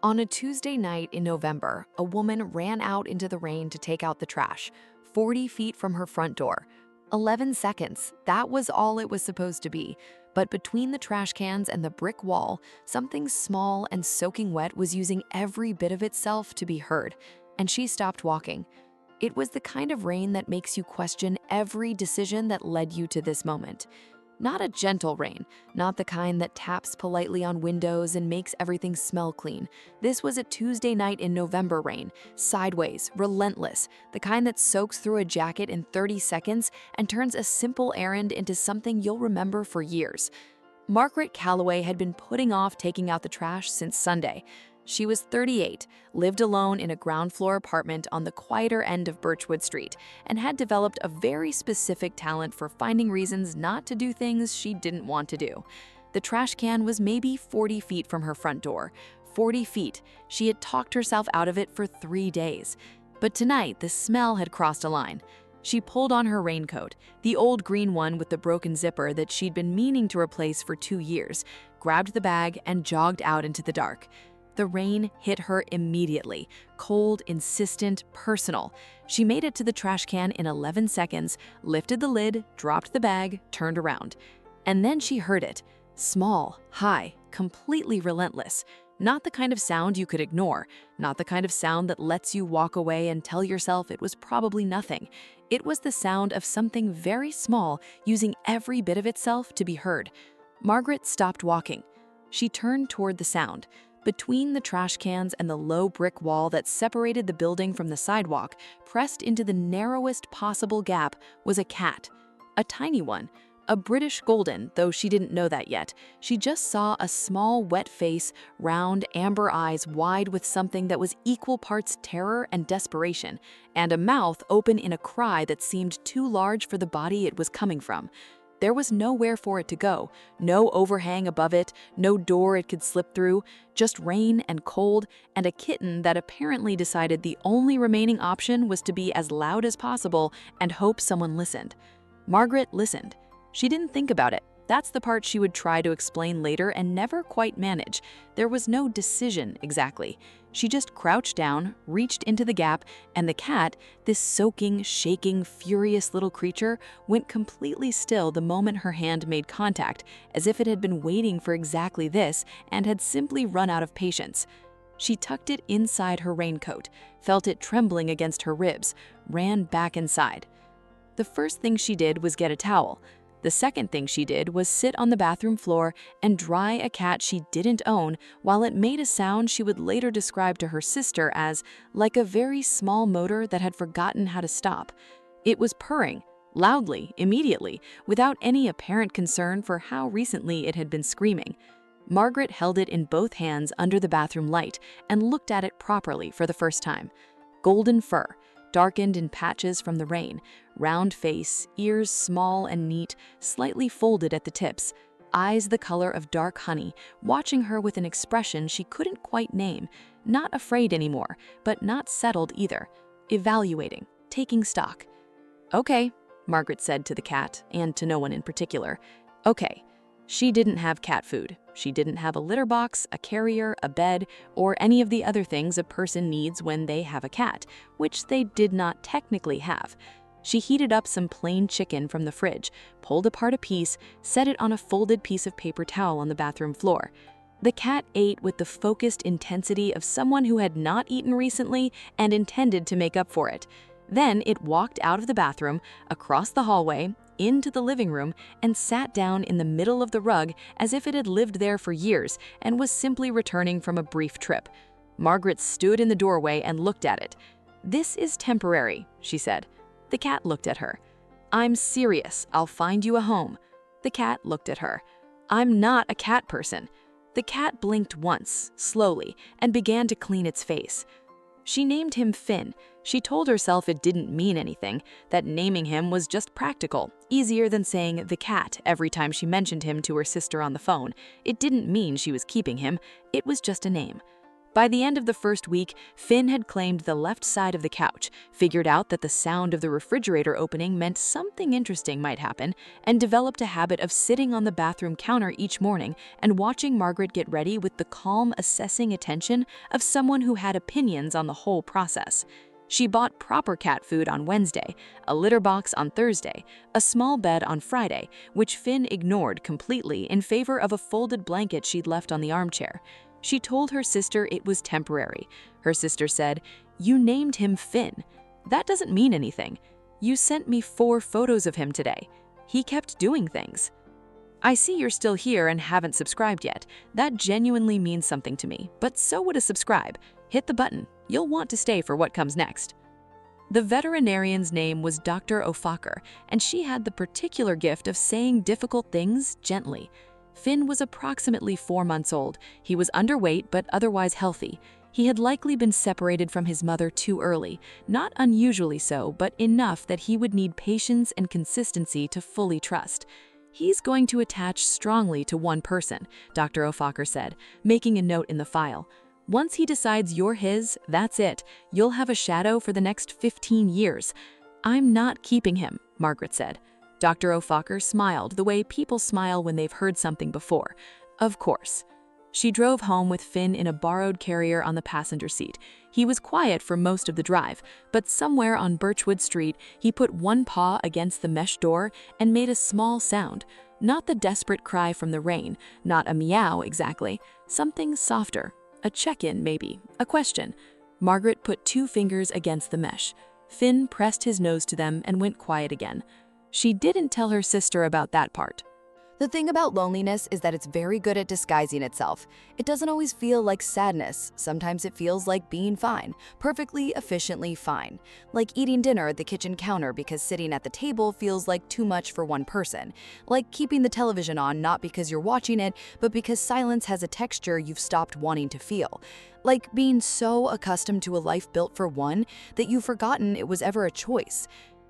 On a Tuesday night in November, a woman ran out into the rain to take out the trash, 40 feet from her front door. 11 seconds, that was all it was supposed to be. But between the trash cans and the brick wall, something small and soaking wet was using every bit of itself to be heard, and she stopped walking. It was the kind of rain that makes you question every decision that led you to this moment. Not a gentle rain, not the kind that taps politely on windows and makes everything smell clean. This was a Tuesday night in November rain, sideways, relentless, the kind that soaks through a jacket in 30 seconds and turns a simple errand into something you'll remember for years. Margaret Calloway had been putting off taking out the trash since Sunday. She was 38, lived alone in a ground floor apartment on the quieter end of Birchwood Street, and had developed a very specific talent for finding reasons not to do things she didn't want to do. The trash can was maybe 40 feet from her front door. 40 feet. She had talked herself out of it for 3 days. But tonight, the smell had crossed a line. She pulled on her raincoat, the old green one with the broken zipper that she'd been meaning to replace for 2 years, grabbed the bag, and jogged out into the dark. The rain hit her immediately, cold, insistent, personal. She made it to the trash can in 11 seconds, lifted the lid, dropped the bag, turned around. And then she heard it. Small, high, completely relentless. Not the kind of sound you could ignore, not the kind of sound that lets you walk away and tell yourself it was probably nothing. It was the sound of something very small using every bit of itself to be heard. Margaret stopped walking. She turned toward the sound. Between the trash cans and the low brick wall that separated the building from the sidewalk, pressed into the narrowest possible gap, was a cat. A tiny one. A British golden, though she didn't know that yet. She just saw a small, wet face, round, amber eyes wide with something that was equal parts terror and desperation, and a mouth open in a cry that seemed too large for the body it was coming from. There was nowhere for it to go, no overhang above it, no door it could slip through, just rain and cold, and a kitten that apparently decided the only remaining option was to be as loud as possible and hope someone listened. Margaret listened. She didn't think about it. That's the part she would try to explain later and never quite manage. There was no decision exactly. She just crouched down, reached into the gap, and the cat, this soaking, shaking, furious little creature, went completely still the moment her hand made contact, as if it had been waiting for exactly this and had simply run out of patience. She tucked it inside her raincoat, felt it trembling against her ribs, ran back inside. The first thing she did was get a towel. The second thing she did was sit on the bathroom floor and dry a cat she didn't own while it made a sound she would later describe to her sister as like a very small motor that had forgotten how to stop. It was purring, loudly, immediately, without any apparent concern for how recently it had been screaming. Margaret held it in both hands under the bathroom light and looked at it properly for the first time. Golden fur, darkened in patches from the rain, round face, ears small and neat, slightly folded at the tips, eyes the color of dark honey, watching her with an expression she couldn't quite name, not afraid anymore, but not settled either, evaluating, taking stock. "Okay," Margaret said to the cat, and to no one in particular. "Okay." She didn't have cat food. She didn't have a litter box, a carrier, a bed, or any of the other things a person needs when they have a cat, which they did not technically have. She heated up some plain chicken from the fridge, pulled apart a piece, set it on a folded piece of paper towel on the bathroom floor. The cat ate with the focused intensity of someone who had not eaten recently and intended to make up for it. Then it walked out of the bathroom, across the hallway, into the living room, and sat down in the middle of the rug as if it had lived there for years and was simply returning from a brief trip. Margaret stood in the doorway and looked at it. "This is temporary," she said. The cat looked at her. "I'm serious. I'll find you a home." The cat looked at her. "I'm not a cat person." The cat blinked once, slowly, and began to clean its face. She named him Finn. She told herself it didn't mean anything, that naming him was just practical, easier than saying the cat every time she mentioned him to her sister on the phone. It didn't mean she was keeping him, it was just a name. By the end of the first week, Finn had claimed the left side of the couch, figured out that the sound of the refrigerator opening meant something interesting might happen, and developed a habit of sitting on the bathroom counter each morning and watching Margaret get ready with the calm, assessing attention of someone who had opinions on the whole process. She bought proper cat food on Wednesday, a litter box on Thursday, a small bed on Friday, which Finn ignored completely in favor of a folded blanket she'd left on the armchair. She told her sister it was temporary. Her sister said, "You named him Finn. That doesn't mean anything. You sent me 4 photos of him today. He kept doing things." "I see you're still here and haven't subscribed yet. That genuinely means something to me, but so would a subscribe. Hit the button. You'll want to stay for what comes next." The veterinarian's name was Dr. Ofaker, and she had the particular gift of saying difficult things gently. Finn was approximately 4 months old. He was underweight but otherwise healthy. He had likely been separated from his mother too early, not unusually so, but enough that he would need patience and consistency to fully trust. "He's going to attach strongly to one person," Dr. Ofaker said, making a note in the file. "Once he decides you're his, that's it. You'll have a shadow for the next 15 years. I'm not keeping him," Margaret said. Dr. Ofaker smiled the way people smile when they've heard something before. "Of course." She drove home with Finn in a borrowed carrier on the passenger seat. He was quiet for most of the drive, but somewhere on Birchwood Street, he put one paw against the mesh door and made a small sound. Not the desperate cry from the rain, not a meow exactly, something softer. A check-in, maybe, a question. Margaret put 2 fingers against the mesh. Finn pressed his nose to them and went quiet again. She didn't tell her sister about that part. The thing about loneliness is that it's very good at disguising itself. It doesn't always feel like sadness. Sometimes it feels like being fine, perfectly efficiently fine. Like eating dinner at the kitchen counter because sitting at the table feels like too much for one person. Like keeping the television on not because you're watching it, but because silence has a texture you've stopped wanting to feel. Like being so accustomed to a life built for one that you've forgotten it was ever a choice.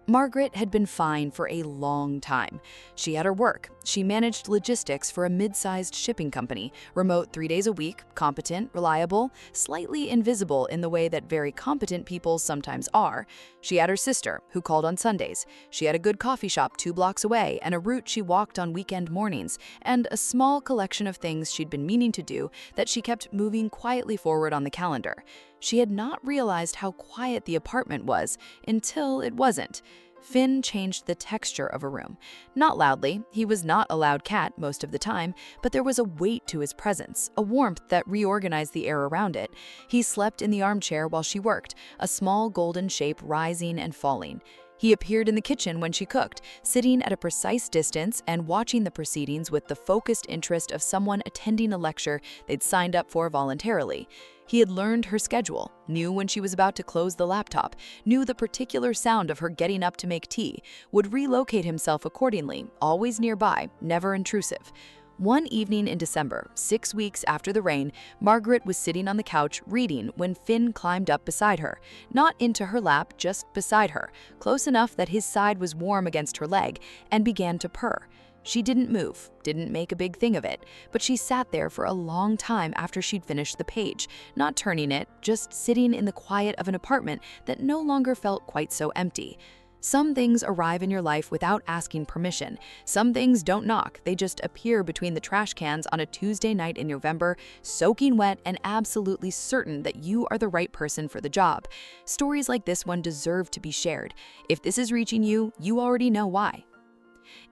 Margaret had been fine for a long time. She had her work. She managed logistics for a mid-sized shipping company, remote 3 days a week, competent, reliable, slightly invisible in the way that very competent people sometimes are. She had her sister, who called on Sundays. She had a good coffee shop 2 blocks away and a route she walked on weekend mornings, and a small collection of things she'd been meaning to do that she kept moving quietly forward on the calendar. She had not realized how quiet the apartment was until it wasn't. Finn changed the texture of a room. Not loudly, he was not a loud cat most of the time, but there was a weight to his presence, a warmth that reorganized the air around it. He slept in the armchair while she worked, a small golden shape rising and falling. He appeared in the kitchen when she cooked, sitting at a precise distance and watching the proceedings with the focused interest of someone attending a lecture they'd signed up for voluntarily. He had learned her schedule, knew when she was about to close the laptop, knew the particular sound of her getting up to make tea, would relocate himself accordingly, always nearby, never intrusive. One evening in December, 6 weeks after the rain, Margaret was sitting on the couch reading when Finn climbed up beside her. Not into her lap, just beside her, close enough that his side was warm against her leg, and began to purr. She didn't move, didn't make a big thing of it, but she sat there for a long time after she'd finished the page, not turning it, just sitting in the quiet of an apartment that no longer felt quite so empty. Some things arrive in your life without asking permission. Some things don't knock, they just appear between the trash cans on a Tuesday night in November, soaking wet and absolutely certain that you are the right person for the job. Stories like this one deserve to be shared. If this is reaching you, you already know why.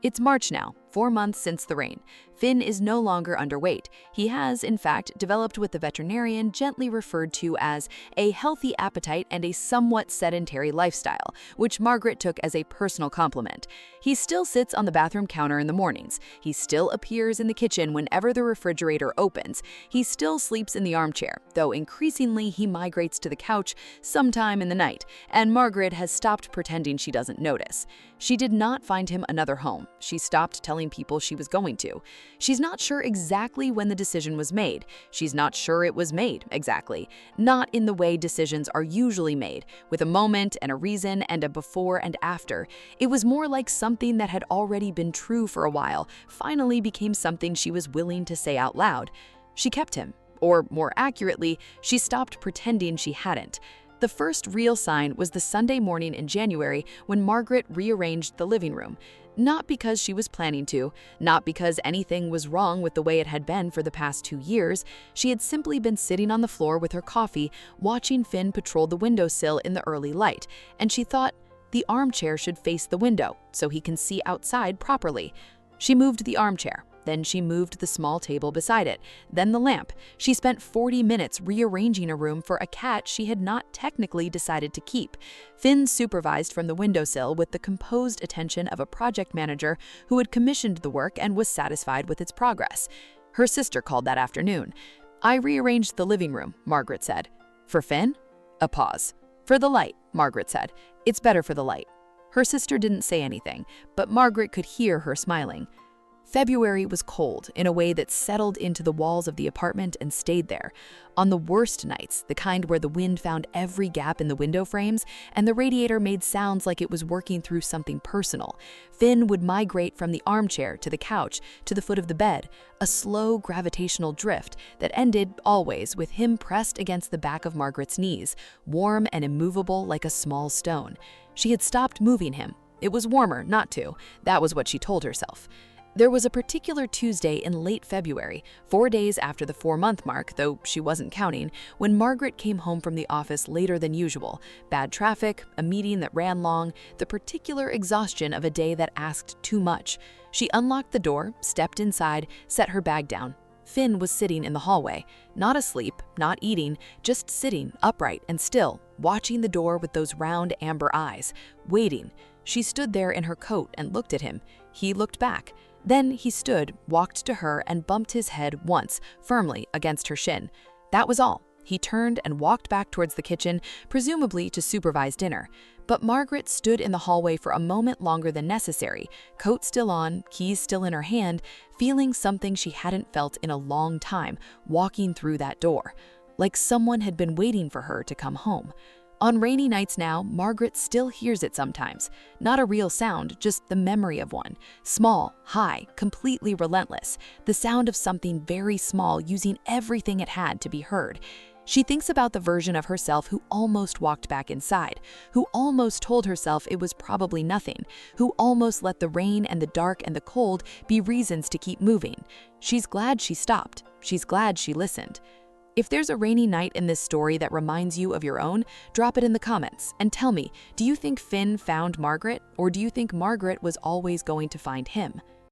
It's March now, 4 months since the rain. Finn is no longer underweight. He has, in fact, developed what the veterinarian gently referred to as a healthy appetite and a somewhat sedentary lifestyle, which Margaret took as a personal compliment. He still sits on the bathroom counter in the mornings. He still appears in the kitchen whenever the refrigerator opens. He still sleeps in the armchair, though increasingly he migrates to the couch sometime in the night, and Margaret has stopped pretending she doesn't notice. She did not find him another home. She stopped telling people she was going to. She's not sure exactly when the decision was made. She's not sure it was made exactly. Not in the way decisions are usually made, with a moment and a reason and a before and after. It was more like something that had already been true for a while, finally became something she was willing to say out loud. She kept him, Or more accurately, she stopped pretending she hadn't. The first real sign was the Sunday morning in January when Margaret rearranged the living room. Not because she was planning to, not because anything was wrong with the way it had been for the past 2 years. She had simply been sitting on the floor with her coffee, watching Finn patrol the windowsill in the early light, and she thought, the armchair should face the window so he can see outside properly. She moved the armchair. Then she moved the small table beside it, then the lamp. She spent 40 minutes rearranging a room for a cat she had not technically decided to keep. Finn supervised from the windowsill with the composed attention of a project manager who had commissioned the work and was satisfied with its progress. Her sister called that afternoon. "I rearranged the living room," Margaret said. "For Finn?" A pause. "For the light," Margaret said. "It's better for the light." Her sister didn't say anything, but Margaret could hear her smiling. February was cold in a way that settled into the walls of the apartment and stayed there. On the worst nights, the kind where the wind found every gap in the window frames and the radiator made sounds like it was working through something personal, Finn would migrate from the armchair to the couch to the foot of the bed, a slow gravitational drift that ended always with him pressed against the back of Margaret's knees, warm and immovable like a small stone. She had stopped moving him. It was warmer not to. That was what she told herself. There was a particular Tuesday in late February, 4 days after the 4-month mark, though she wasn't counting, when Margaret came home from the office later than usual. Bad traffic, a meeting that ran long, the particular exhaustion of a day that asked too much. She unlocked the door, stepped inside, set her bag down. Finn was sitting in the hallway, not asleep, not eating, just sitting upright and still, watching the door with those round amber eyes, waiting. She stood there in her coat and looked at him. He looked back. Then he stood, walked to her, and bumped his head once, firmly against her shin. That was all. He turned and walked back towards the kitchen, presumably to supervise dinner. But Margaret stood in the hallway for a moment longer than necessary, coat still on, keys still in her hand, feeling something she hadn't felt in a long time, walking through that door. Like someone had been waiting for her to come home. On rainy nights now, Margaret still hears it sometimes. Not a real sound, just the memory of one. Small, high, completely relentless. The sound of something very small using everything it had to be heard. She thinks about the version of herself who almost walked back inside, who almost told herself it was probably nothing, who almost let the rain and the dark and the cold be reasons to keep moving. She's glad she stopped. She's glad she listened. If there's a rainy night in this story that reminds you of your own, drop it in the comments and tell me, do you think Finn found Margaret, or do you think Margaret was always going to find him?